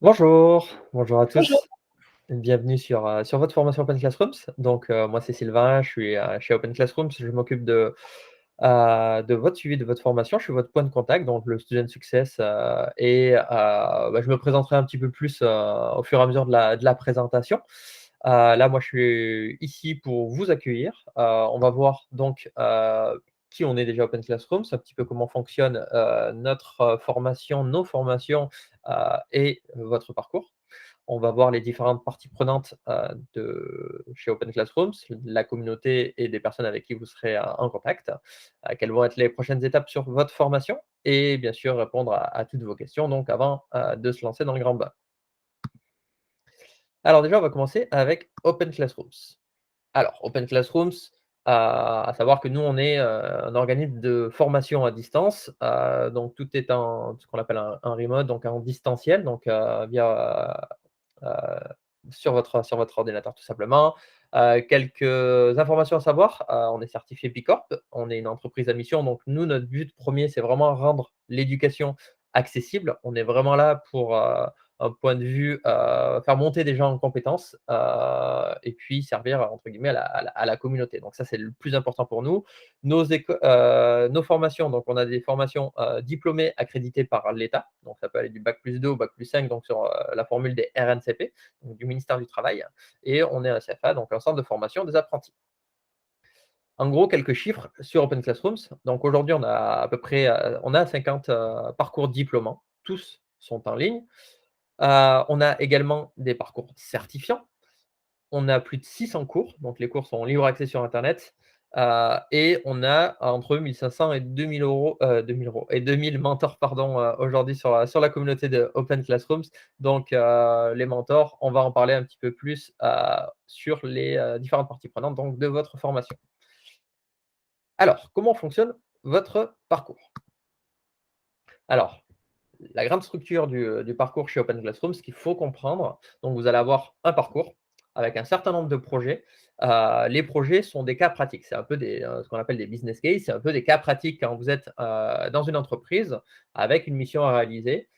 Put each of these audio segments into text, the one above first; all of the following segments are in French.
Bonjour à Bonjour. tous. Bienvenue sur votre formation Open Classrooms. Moi, c'est Sylvain, je suis, chez Open Classrooms. Je m'occupe de votre suivi de votre formation. Je suis votre point de contact, donc le Student Success, je me présenterai un petit peu plus, au fur et à mesure de la présentation. Là, moi, je suis ici pour vous accueillir. On va voir donc, qui on est déjà Open Classrooms, un petit peu comment fonctionne, notre formation, nos formations, et votre parcours. On va voir les différentes parties prenantes, de chez Open Classrooms, la communauté et des personnes avec qui vous serez, en contact. Quelles vont être les prochaines étapes sur votre formation et bien sûr répondre à toutes vos questions donc avant, de se lancer dans le grand bain. Alors déjà, on va commencer avec Open Classrooms. Alors, Open Classrooms, à savoir que nous, on est, un organisme de formation à distance, donc tout est en ce qu'on appelle un remote, donc en distanciel, heu, sur votre ordinateur tout simplement. Quelques informations à savoir, on est certifié B Corp, on est une entreprise à mission, donc nous, notre but premier, c'est vraiment rendre l'éducation accessible. On est vraiment là pour, un point de vue, faire monter des gens en compétences, et puis servir entre guillemets à la communauté. Donc ça, c'est le plus important pour nous. Nos formations, donc on a des formations, diplômées accréditées par l'État, donc ça peut aller du bac+2 au bac+5, donc sur, la formule des RNCP, donc du ministère du Travail, et on est un CFA, donc un centre de formation des apprentis. En gros, quelques chiffres sur Open Classrooms. Donc aujourd'hui, on a à peu près, on a 50, parcours diplômants, tous sont en ligne. On a également des parcours certifiants. On a plus de 600 cours, donc les cours sont en libre accès sur internet, et on a entre 1 500 et 2 000 € et 2 000 mentors pardon, aujourd'hui sur la communauté de Open Classrooms. Les mentors, on va en parler un petit peu plus, sur les, différentes parties prenantes donc de votre formation. Alors, comment fonctionne votre parcours? Alors, la grande structure du parcours chez Open Classroom, ce qu'il faut comprendre, donc vous allez avoir un parcours avec un certain nombre de projets. Les projets sont des cas pratiques. C'est un peu ce qu'on appelle des business cases. C'est un peu des cas pratiques quand vous êtes, dans une entreprise avec une mission à réaliser,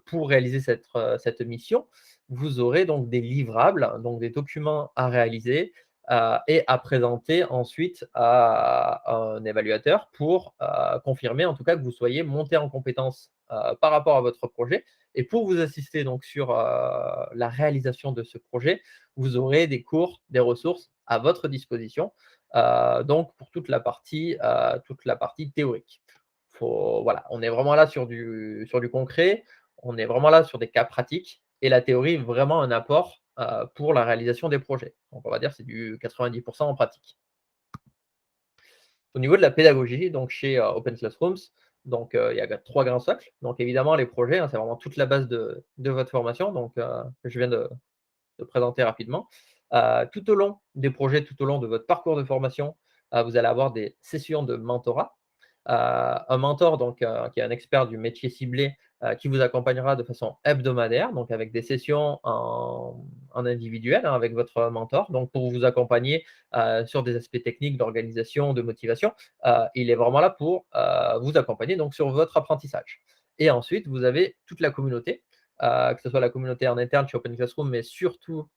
pour réaliser cette mission, vous aurez donc des livrables, donc des documents à réaliser, et à présenter ensuite à un évaluateur pour, confirmer en tout cas que vous soyez monté en compétence, par rapport à votre projet, et pour vous assister donc sur, la réalisation de ce projet, vous aurez des cours, des ressources à votre disposition, donc pour toute la partie théorique. Voilà, on est vraiment là sur du concret, on est vraiment là sur des cas pratiques et la théorie est vraiment un apport, pour la réalisation des projets. Donc on va dire c'est du 90 en pratique. Au niveau de la pédagogie, donc chez, Open Classrooms, il y a 3 grands socles. Donc évidemment les projets, hein, c'est vraiment toute la base de votre formation, que je viens de présenter rapidement. Tout au long des projets, tout au long de votre parcours de formation, vous allez avoir des sessions de mentorat. Un mentor qui est un expert du métier ciblé, qui vous accompagnera de façon hebdomadaire, donc avec des sessions en individuel, hein, avec votre mentor, donc pour vous accompagner, sur des aspects techniques d'organisation, de motivation. Il est vraiment là pour, vous accompagner donc sur votre apprentissage. Et ensuite, vous avez toute la communauté, que ce soit la communauté en interne chez Open Classroom, mais surtout,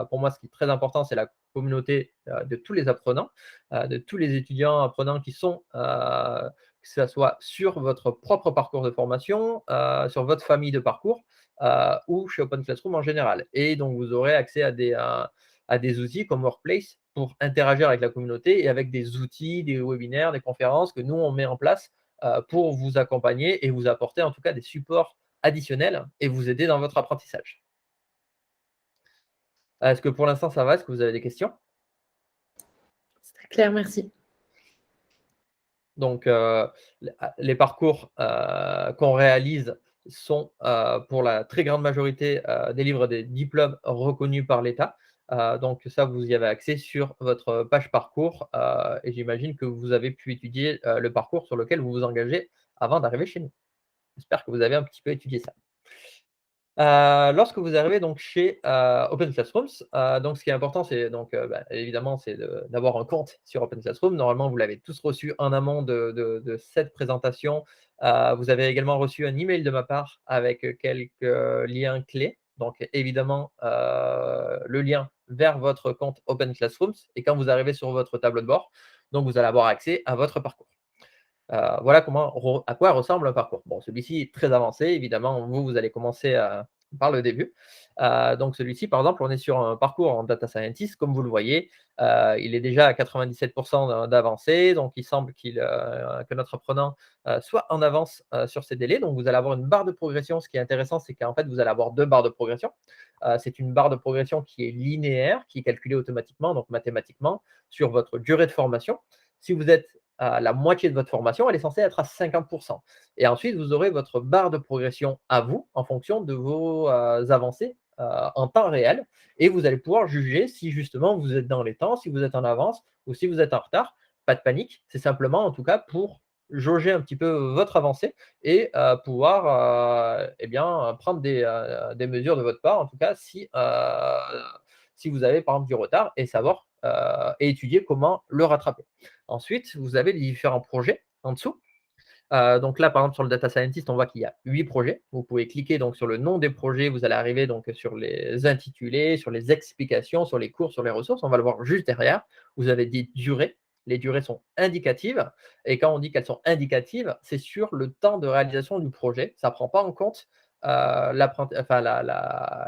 pour moi, ce qui est très important, c'est la communauté, de tous les apprenants, de tous les étudiants apprenants qui sont, que ça soit sur votre propre parcours de formation, sur votre famille de parcours, ou chez Open Classroom en général. Et donc vous aurez accès à des outils comme Workplace pour interagir avec la communauté et avec des outils, des webinaires, des conférences que nous on met en place, pour vous accompagner et vous apporter en tout cas des supports additionnels et vous aider dans votre apprentissage. Est-ce que pour l'instant ça va? Est-ce que vous avez des questions? C'est très clair, merci. Donc, les parcours, qu'on réalise sont, pour la très grande majorité, des livres des diplômes reconnus par l'État. Donc ça, vous y avez accès sur votre page parcours, et j'imagine que vous avez pu étudier, le parcours sur lequel vous vous engagez avant d'arriver chez nous. J'espère que vous avez un petit peu étudié ça. Lorsque vous arrivez donc chez, Open Classrooms, donc ce qui est important, c'est donc, évidemment, c'est d'avoir un compte sur Open Classroom. Normalement, vous l'avez tous reçu en amont de cette présentation. Vous avez également reçu un email de ma part avec, quelques liens clés. Donc évidemment, le lien vers votre compte Open Classrooms et quand vous arrivez sur votre tableau de bord, donc vous allez avoir accès à votre parcours. Voilà à quoi ressemble un parcours. Bon, celui-ci est très avancé, évidemment, vous allez commencer, par le début. Donc celui-ci, par exemple, on est sur un parcours en data scientist, comme vous le voyez. Il est déjà à 97 d'avancée, donc il semble que notre apprenant, soit en avance, sur ses délais. Donc vous allez avoir une barre de progression. Ce qui est intéressant, c'est qu'en fait, vous allez avoir 2 barres de progression. C'est une barre de progression qui est linéaire, qui est calculée automatiquement, donc mathématiquement, sur votre durée de formation. Si vous êtes à la moitié de votre formation, elle est censée être à 50. Et ensuite, vous aurez votre barre de progression à vous en fonction de vos avancées en temps réel. Et vous allez pouvoir juger si justement vous êtes dans les temps, si vous êtes en avance ou si vous êtes en retard. Pas de panique, c'est simplement en tout cas pour jauger un petit peu votre avancée et pouvoir eh bien, prendre des mesures de votre part, en tout cas si vous avez par exemple du retard et savoir et étudier comment le rattraper. Ensuite, vous avez les différents projets en dessous. Donc là, par exemple, sur le data scientist, on voit qu'il y a 8 projets. Vous pouvez cliquer donc sur le nom des projets, vous allez arriver donc sur les intitulés, sur les explications, sur les cours, sur les ressources. On va le voir juste derrière. Vous avez des durées. Les durées sont indicatives. Et quand on dit qu'elles sont indicatives, c'est sur le temps de réalisation du projet. Ça ne prend pas en compte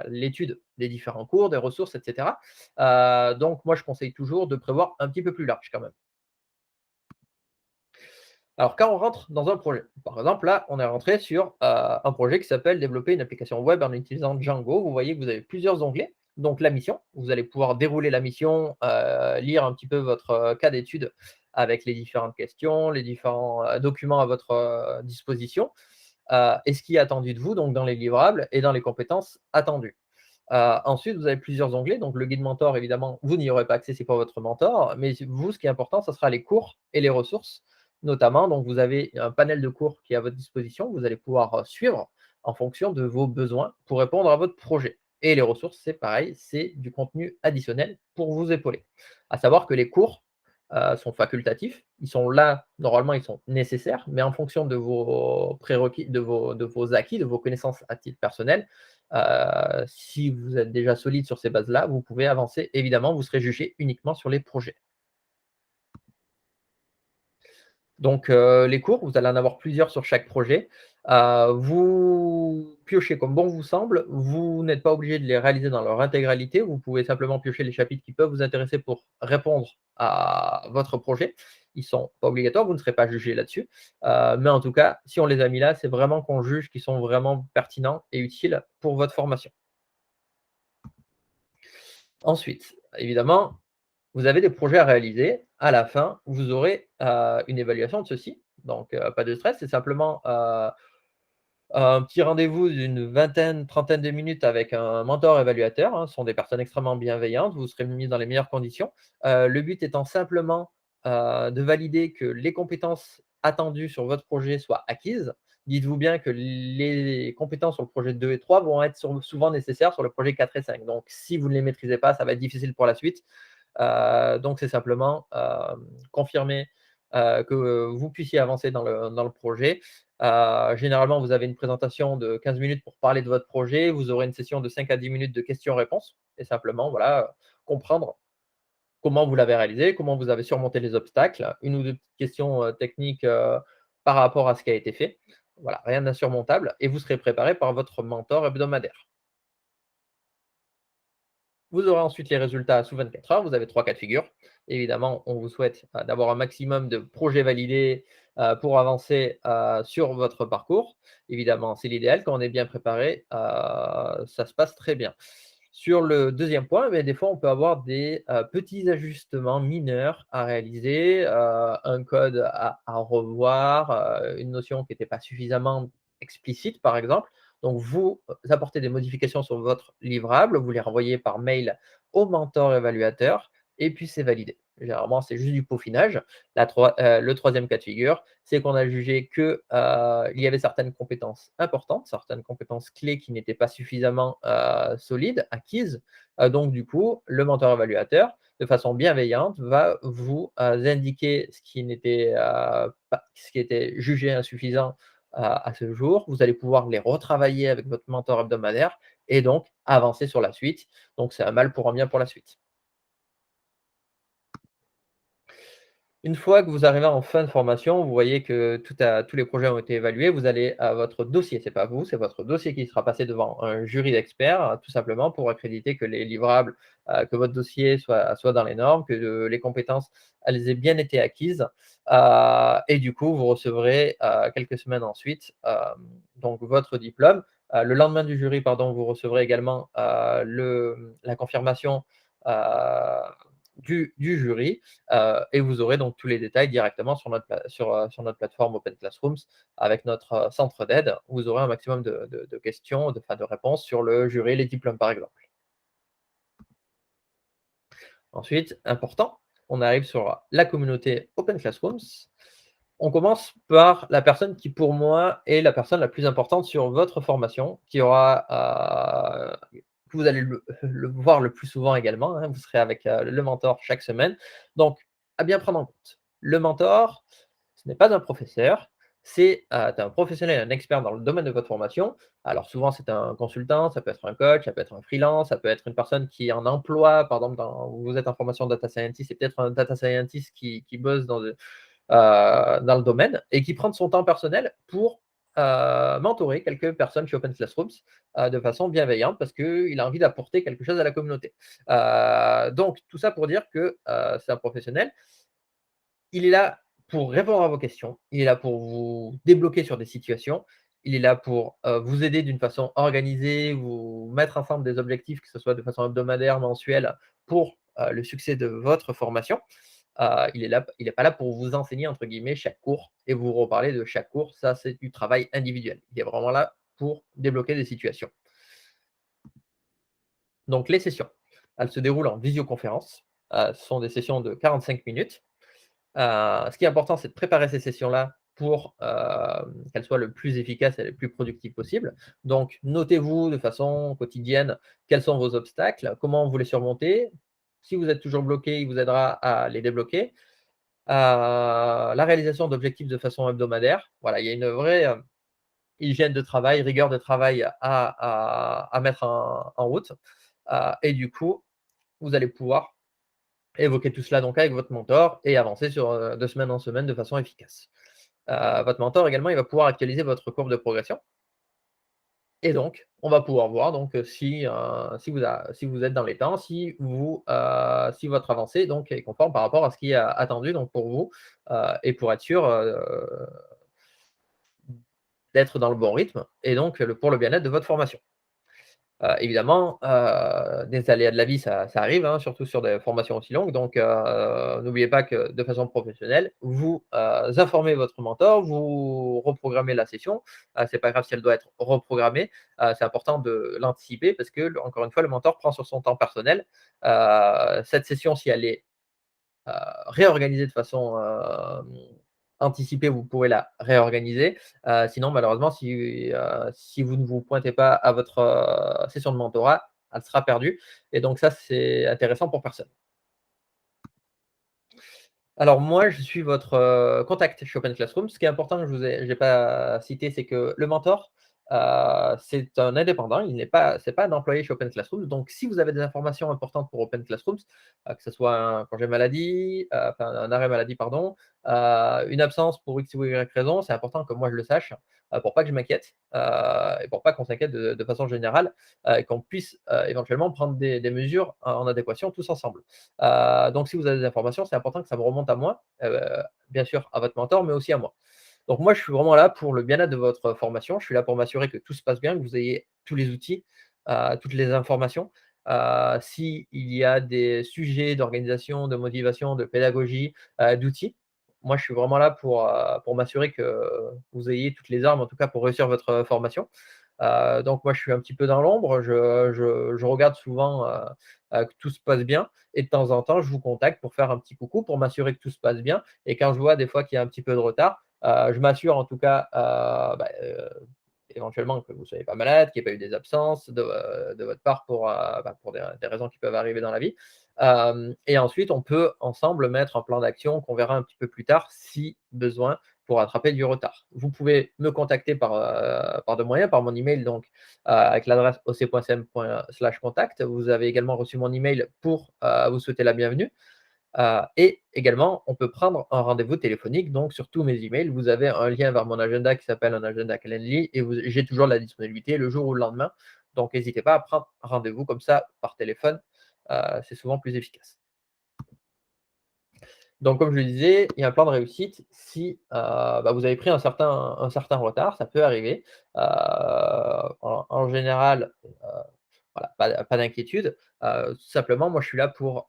l'étude des différents cours, des ressources, etc. Donc moi, je conseille toujours de prévoir un petit peu plus large quand même. Alors, quand on rentre dans un projet, par exemple, là, on est rentré sur un projet qui s'appelle développer une application web en utilisant Django. Vous voyez que vous avez plusieurs onglets. Donc, la mission, vous allez pouvoir dérouler la mission, lire un petit peu votre cas d'étude avec les différentes questions, les différents documents à votre disposition et ce qui est attendu de vous, donc dans les livrables et dans les compétences attendues. Ensuite, vous avez plusieurs onglets. Donc, le guide mentor, évidemment, vous n'y aurez pas accès, c'est pas votre mentor. Mais vous, ce qui est important, ce sera les cours et les ressources, notamment. Donc, vous avez un panel de cours qui est à votre disposition. Vous allez pouvoir suivre en fonction de vos besoins pour répondre à votre projet. Et les ressources, c'est pareil, c'est du contenu additionnel pour vous épauler. À savoir que les cours sont facultatifs. Ils sont là, normalement, ils sont nécessaires, mais en fonction de vos prérequis, de vos acquis, de vos connaissances à titre personnel, si vous êtes déjà solide sur ces bases-là, vous pouvez avancer. Évidemment, vous serez jugé uniquement sur les projets. Donc, les cours, vous allez en avoir plusieurs sur chaque projet. Vous piochez comme bon vous semble. Vous n'êtes pas obligé de les réaliser dans leur intégralité. Vous pouvez simplement piocher les chapitres qui peuvent vous intéresser pour répondre à votre projet. Ils ne sont pas obligatoires, vous ne serez pas jugé là-dessus. Mais en tout cas, si on les a mis là, c'est vraiment qu'on juge qu'ils sont vraiment pertinents et utiles pour votre formation. Ensuite, évidemment, vous avez des projets à réaliser. À la fin, vous aurez une évaluation de ceux-ci. Donc, pas de stress, c'est simplement un petit rendez-vous d'une vingtaine, trentaine de minutes avec un mentor évaluateur, hein. Ce sont des personnes extrêmement bienveillantes. Vous serez mis dans les meilleures conditions. Le but étant simplement de valider que les compétences attendues sur votre projet soient acquises. Dites-vous bien que les compétences sur le projet 2 et 3 vont être souvent nécessaires sur le projet 4 et 5. Donc, si vous ne les maîtrisez pas, ça va être difficile pour la suite. Donc, c'est simplement confirmer que vous puissiez avancer dans le projet. Généralement, vous avez une présentation de 15 minutes pour parler de votre projet. Vous aurez une session de 5 à 10 minutes de questions-réponses et simplement voilà, comprendre comment vous l'avez réalisé, comment vous avez surmonté les obstacles, une ou deux petites questions techniques par rapport à ce qui a été fait. Voilà, rien d'insurmontable et vous serez préparé par votre mentor hebdomadaire. Vous aurez ensuite les résultats sous 24 heures. Vous avez 3 cas de figure. Évidemment, on vous souhaite d'avoir un maximum de projets validés pour avancer sur votre parcours. Évidemment, c'est l'idéal. Quand on est bien préparé, ça se passe très bien. Sur le deuxième point, des fois, on peut avoir des petits ajustements mineurs à réaliser, un code à revoir, une notion qui n'était pas suffisamment explicite, par exemple. Donc, vous apportez des modifications sur votre livrable, vous les renvoyez par mail au mentor évaluateur et puis c'est validé. généralement, c'est juste du peaufinage. Le troisième cas de figure, c'est qu'on a jugé que, il y avait certaines compétences importantes, certaines compétences clés qui n'étaient pas suffisamment, solides, acquises. Donc du coup, le mentor évaluateur, de façon bienveillante, va vous, indiquer ce qui était jugé insuffisant, à ce jour. Vous allez pouvoir les retravailler avec votre mentor hebdomadaire et donc avancer sur la suite. Donc c'est un mal pour un bien pour la suite. Une fois que vous arrivez en fin de formation, vous voyez que tous les projets ont été évalués, vous allez à votre dossier, c'est pas vous, c'est votre dossier qui sera passé devant un jury d'experts, tout simplement pour accréditer que les livrables, que votre dossier soit dans les normes, que les compétences, elles aient bien été acquises. Et du coup, vous recevrez, quelques semaines ensuite, donc votre diplôme. Le lendemain du jury, pardon, vous recevrez également, la confirmation, heu, du jury. Et vous aurez donc tous les détails directement sur notre plateforme Open Classrooms avec notre centre d'aide. Vous aurez un maximum de questions, de réponses sur le jury, les diplômes par exemple. Ensuite, important, on arrive sur la communauté Open Classrooms. On commence par la personne qui, pour moi, est la personne la plus importante sur votre formation, que vous allez le voir le plus souvent également, hein. Vous serez avec, le mentor chaque semaine. Donc, à bien prendre en compte. Le mentor, ce n'est pas un professeur, c'est un professionnel, un expert dans le domaine de votre formation. Alors souvent, c'est un consultant, ça peut être un coach, ça peut être un freelance, ça peut être une personne qui est en emploi, par exemple, vous êtes en formation data scientist, c'est peut-être un data scientist qui bosse dans le domaine et qui prend de son temps personnel pour mentorer quelques personnes chez Open Classrooms de façon bienveillante parce qu'il a envie d'apporter quelque chose à la communauté. Donc, tout ça pour dire que c'est un professionnel. Il est là pour répondre à vos questions, il est là pour vous débloquer sur des situations, il est là pour vous aider d'une façon organisée, vous mettre ensemble des objectifs, que ce soit de façon hebdomadaire, mensuelle, pour le succès de votre formation. Il n'est pas là pour vous enseigner entre guillemets chaque cours et vous reparler de chaque cours. Ça, c'est du travail individuel. Il est vraiment là pour débloquer des situations. Donc les sessions, elles se déroulent en visioconférence. Ce sont des sessions de 45 minutes. Ce qui est important, c'est de préparer ces sessions-là pour qu'elles soient le plus efficaces et les plus productives possible. Donc, notez-vous de façon quotidienne quels sont vos obstacles, comment vous les surmontez. Si vous êtes toujours bloqué, il vous aidera à les débloquer. La réalisation d'objectifs de façon hebdomadaire. Voilà, il y a une vraie hygiène de travail, rigueur de travail à mettre en route. Et du coup, vous allez pouvoir évoquer tout cela donc avec votre mentor et avancer de semaine en semaine de façon efficace. Votre mentor également, il va pouvoir actualiser votre courbe de progression et donc on va pouvoir voir donc si vous êtes dans les temps, si votre avancée donc est conforme par rapport à ce qui est attendu donc pour vous, et pour être sûr, d'être dans le bon rythme et donc pour le bien-être de votre formation. Évidemment, des aléas de la vie, ça arrive, hein, surtout sur des formations aussi longues. Donc, n'oubliez pas que de façon professionnelle, vous informez votre mentor, vous reprogrammez la session. C'est pas grave si elle doit être reprogrammée. C'est important de l'anticiper parce que, encore une fois, le mentor prend sur son temps personnel. Cette session, si elle est heu, réorganiser de façon, anticipée, vous pourrez la réorganiser. Sinon malheureusement si vous ne vous pointez pas à votre, session de mentorat, elle sera perdue et donc ça, c'est intéressant pour personne. Alors moi, je suis votre, contact chez Open Classroom. Ce qui est important que j'ai pas cité, c'est que le mentor, c'est un indépendant. C'est pas un employé chez Open Classrooms. Donc si vous avez des informations importantes pour Open Classrooms, que ce soit un congé maladie, enfin un arrêt maladie pardon, une absence pour X ou Y raison, c'est important que moi je le sache, pour pas que je m'inquiète, et pour pas qu'on s'inquiète de façon générale, et qu'on puisse, éventuellement prendre des mesures en adéquation tous ensemble. Donc si vous avez des informations, c'est important que ça me remonte à moi, bien sûr à votre mentor, mais aussi à moi. Donc moi, je suis vraiment là pour le bien-être de votre formation. Je suis là pour m'assurer que tout se passe bien, que vous ayez tous les outils, toutes les informations. S'il y a des sujets d'organisation, de motivation, de pédagogie, d'outils, moi je suis vraiment là pour m'assurer que vous ayez toutes les armes, en tout cas pour réussir votre formation. Donc moi, je suis un petit peu dans l'ombre, je regarde souvent, que tout se passe bien et de temps en temps, je vous contacte pour faire un petit coucou, pour m'assurer que tout se passe bien et quand je vois des fois qu'il y a un petit peu de retard, je m'assure en tout cas, éventuellement que vous ne soyez pas malade, qu'il n'y ait pas eu des absences de votre part pour des raisons qui peuvent arriver dans la vie. Et ensuite, on peut ensemble mettre un plan d'action qu'on verra un petit peu plus tard si besoin pour rattraper du retard. Vous pouvez me contacter par deux moyens, par mon email, donc avec l'adresse oc.cm/contact. Vous avez également reçu mon email pour vous souhaiter la bienvenue. Et également, on peut prendre un rendez-vous téléphonique. Donc, sur tous mes emails, vous avez un lien vers mon agenda qui s'appelle un agenda Calendly et j'ai toujours la disponibilité le jour ou le lendemain. Donc, n'hésitez pas à prendre un rendez-vous comme ça par téléphone. C'est souvent plus efficace. Donc, comme je le disais, il y a un plan de réussite si vous avez pris un certain retard, ça peut arriver. En général, voilà, pas d'inquiétude. Tout simplement, moi, je suis là pour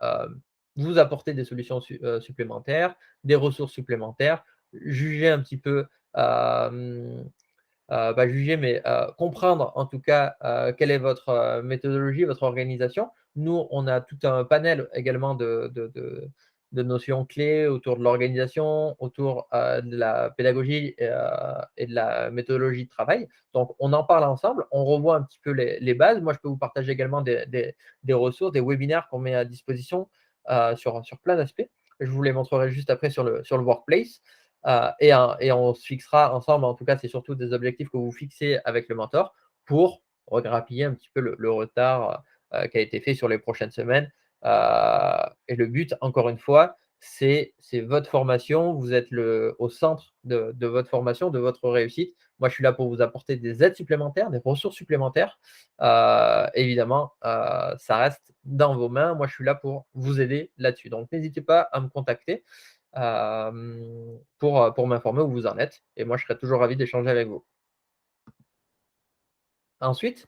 vous apporter des solutions supplémentaires, des ressources supplémentaires, juger un petit peu, pas juger, mais comprendre en tout cas quelle est votre méthodologie, votre organisation. Nous, on a tout un panel également de notions clés autour de l'organisation, autour de la pédagogie et de la méthodologie de travail. Donc, on en parle ensemble, on revoit un petit peu les bases. Moi, je peux vous partager également des ressources, des webinaires qu'on met à disposition sur plein d'aspects. Je vous les montrerai juste après sur le workplace. Et on se fixera ensemble, en tout cas, c'est surtout des objectifs que vous fixez avec le mentor pour regrappiller un petit peu le retard qui a été fait sur les prochaines semaines. Et le but, encore une fois, c'est votre formation. Vous êtes au centre de votre formation, de votre réussite. Moi, je suis là pour vous apporter des aides supplémentaires, des ressources supplémentaires. Évidemment, ça reste dans vos mains. Moi, je suis là pour vous aider là-dessus. Donc, n'hésitez pas à me contacter pour m'informer où vous en êtes et moi je serai toujours ravi d'échanger avec vous. Ensuite,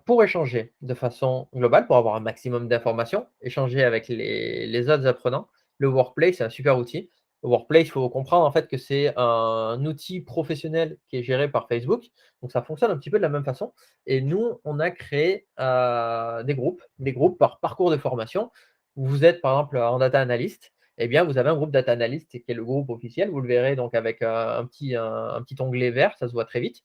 pour échanger de façon globale, pour avoir un maximum d'informations, échanger avec les autres apprenants, le Workplace, c'est un super outil. Le Workplace, il faut comprendre en fait que c'est un outil professionnel qui est géré par Facebook, donc ça fonctionne un petit peu de la même façon et nous, on a créé, des groupes par parcours de formation. Vous êtes par exemple en data analyst, eh bien vous avez un groupe data analyst qui est le groupe officiel, vous le verrez donc avec, un petit onglet vert, ça se voit très vite.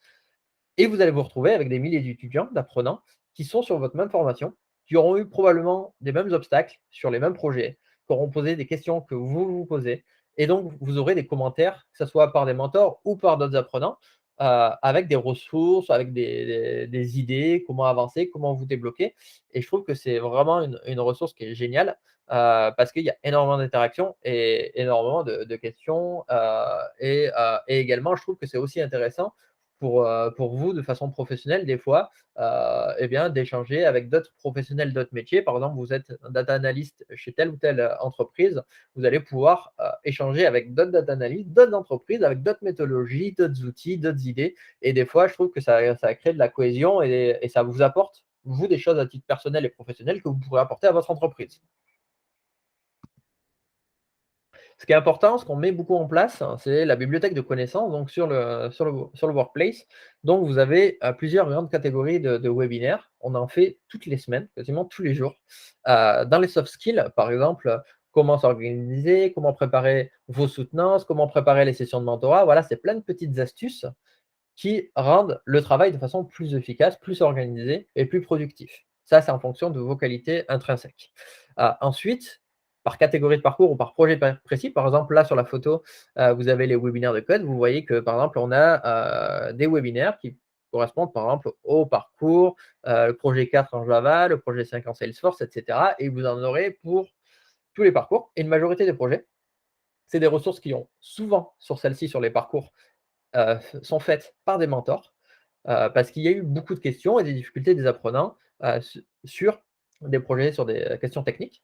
Et vous allez vous retrouver avec des milliers d'étudiants, d'apprenants, qui sont sur votre même formation, qui auront eu probablement des mêmes obstacles sur les mêmes projets, qui auront posé des questions que vous vous posez. Et donc, vous aurez des commentaires, que ce soit par des mentors ou par d'autres apprenants, avec des ressources, avec des idées, comment avancer, comment vous débloquer. Et je trouve que c'est vraiment une ressource qui est géniale parce qu'il y a énormément d'interactions et énormément de questions. Et également, je trouve que c'est aussi intéressant pour vous, de façon professionnelle, des fois, eh bien, d'échanger avec d'autres professionnels d'autres métiers. Par exemple, vous êtes un data analyst chez telle ou telle entreprise, vous allez pouvoir échanger avec d'autres data analysts, d'autres entreprises, avec d'autres méthodologies, d'autres outils, d'autres idées. Et des fois, je trouve que ça crée de la cohésion et ça vous apporte, vous, des choses à titre personnel et professionnel que vous pourrez apporter à votre entreprise. Ce qui est important, ce qu'on met beaucoup en place, hein, c'est la bibliothèque de connaissances donc sur le workplace. Donc vous avez, plusieurs grandes catégories de webinaires. On en fait toutes les semaines, quasiment tous les jours. Dans les soft skills, par exemple, comment s'organiser, comment préparer vos soutenances, comment préparer les sessions de mentorat. Voilà, c'est plein de petites astuces qui rendent le travail de façon plus efficace, plus organisé et plus productif. Ça, c'est en fonction de vos qualités intrinsèques. Ensuite, par catégorie de parcours ou par projet précis, par exemple, là sur la photo, vous avez les webinaires de code. Vous voyez que, par exemple, on a des webinaires qui correspondent, par exemple, au parcours, le projet 4 en Java, le projet 5 en Salesforce, etc. Et vous en aurez pour tous les parcours. Et une majorité des projets, c'est des ressources qui ont souvent sur celles-ci, sur les parcours, sont faites par des mentors, parce qu'il y a eu beaucoup de questions et des difficultés des apprenants, sur des projets, sur des questions techniques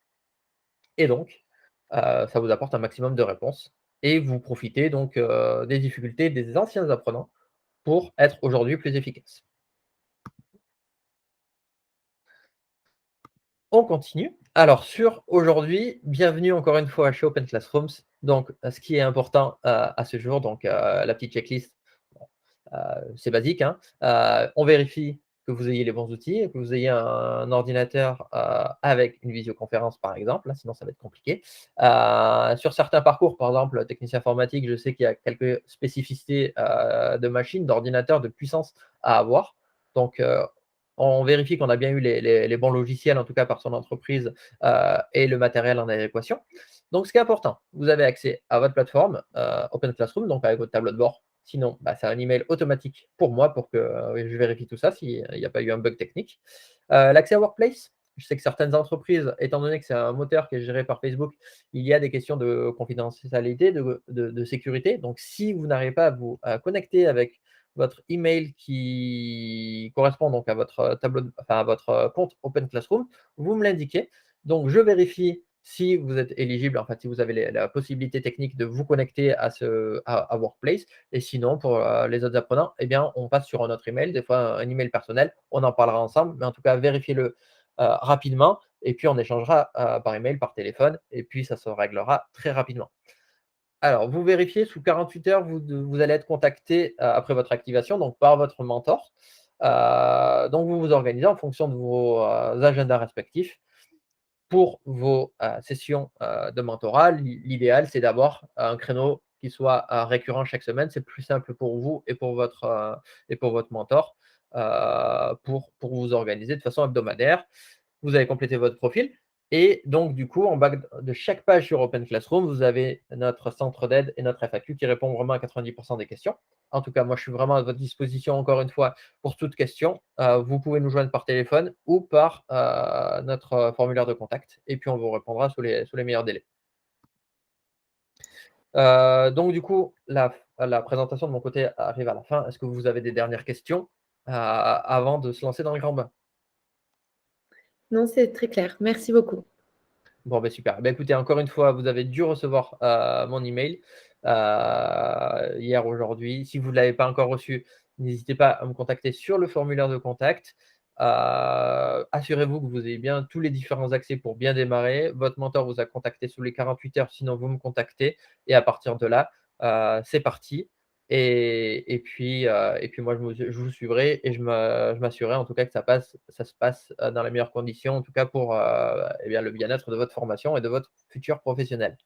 et donc ça vous apporte un maximum de réponses et vous profitez donc, des difficultés des anciens apprenants pour être aujourd'hui plus efficace. On continue. Alors sur aujourd'hui, bienvenue encore une fois chez Open Classrooms. Donc, ce qui est important, à ce jour, donc, la petite checklist. c'est basique, hein. On vérifie que vous ayez les bons outils, que vous ayez un ordinateur avec une visioconférence, par exemple, là, sinon ça va être compliqué. Sur certains parcours, par exemple, technicien informatique, je sais qu'il y a quelques spécificités de machines, d'ordinateurs, de puissance à avoir. Donc, on vérifie qu'on a bien eu les bons logiciels, en tout cas par son entreprise, et le matériel en adéquation. Donc, ce qui est important, vous avez accès à votre plateforme Open Classroom, donc avec votre tableau de bord. Sinon, c'est un email automatique pour moi pour que je vérifie tout ça s'il n'y a pas eu un bug technique. L'accès à Workplace, je sais que certaines entreprises, étant donné que c'est un moteur qui est géré par Facebook, il y a des questions de confidentialité, de sécurité. Donc, si vous n'arrivez pas à vous connecter avec votre email qui correspond donc à votre tableau, à votre compte Open Classroom, vous me l'indiquez. Donc, je vérifie si vous êtes éligible, en fait, si vous avez la possibilité technique de vous connecter à Workplace. Et sinon, pour les autres apprenants, eh bien, on passe sur un autre email, des fois un email personnel. On en parlera ensemble, mais en tout cas, vérifiez-le rapidement. Et puis, on échangera par email, par téléphone, et puis ça se réglera très rapidement. Alors, vous vérifiez, sous 48 heures, vous allez être contacté après votre activation, donc par votre mentor. Donc, vous vous organisez en fonction de vos agendas respectifs pour vos sessions de mentorat. L'idéal, c'est d'avoir un créneau qui soit récurrent chaque semaine. C'est plus simple pour vous et pour votre mentor pour vous organiser de façon hebdomadaire. Vous avez complété votre profil. Et donc, du coup, en bas de chaque page sur Open Classroom, vous avez notre centre d'aide et notre FAQ qui répond vraiment à 90% des questions. En tout cas, moi, je suis vraiment à votre disposition, encore une fois, pour toute question. Vous pouvez nous joindre par téléphone ou par notre formulaire de contact. Et puis, on vous répondra sous les meilleurs délais. Donc, du coup, la présentation de mon côté arrive à la fin. Est-ce que vous avez des dernières questions avant de se lancer dans le grand bain? Non, c'est très clair. Merci beaucoup. Bon, super. Écoutez, encore une fois, vous avez dû recevoir mon email hier, aujourd'hui. Si vous ne l'avez pas encore reçu, n'hésitez pas à me contacter sur le formulaire de contact. Assurez-vous que vous ayez bien tous les différents accès pour bien démarrer. Votre mentor vous a contacté sous les 48 heures, sinon vous me contactez. Et à partir de là, c'est parti. Et puis moi, je vous suivrai et je m'assurerai en tout cas que ça se passe dans les meilleures conditions, en tout cas pour le bien-être de votre formation et de votre futur professionnel.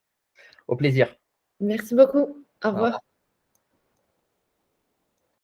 Au plaisir. Merci beaucoup. Au Au revoir. revoir.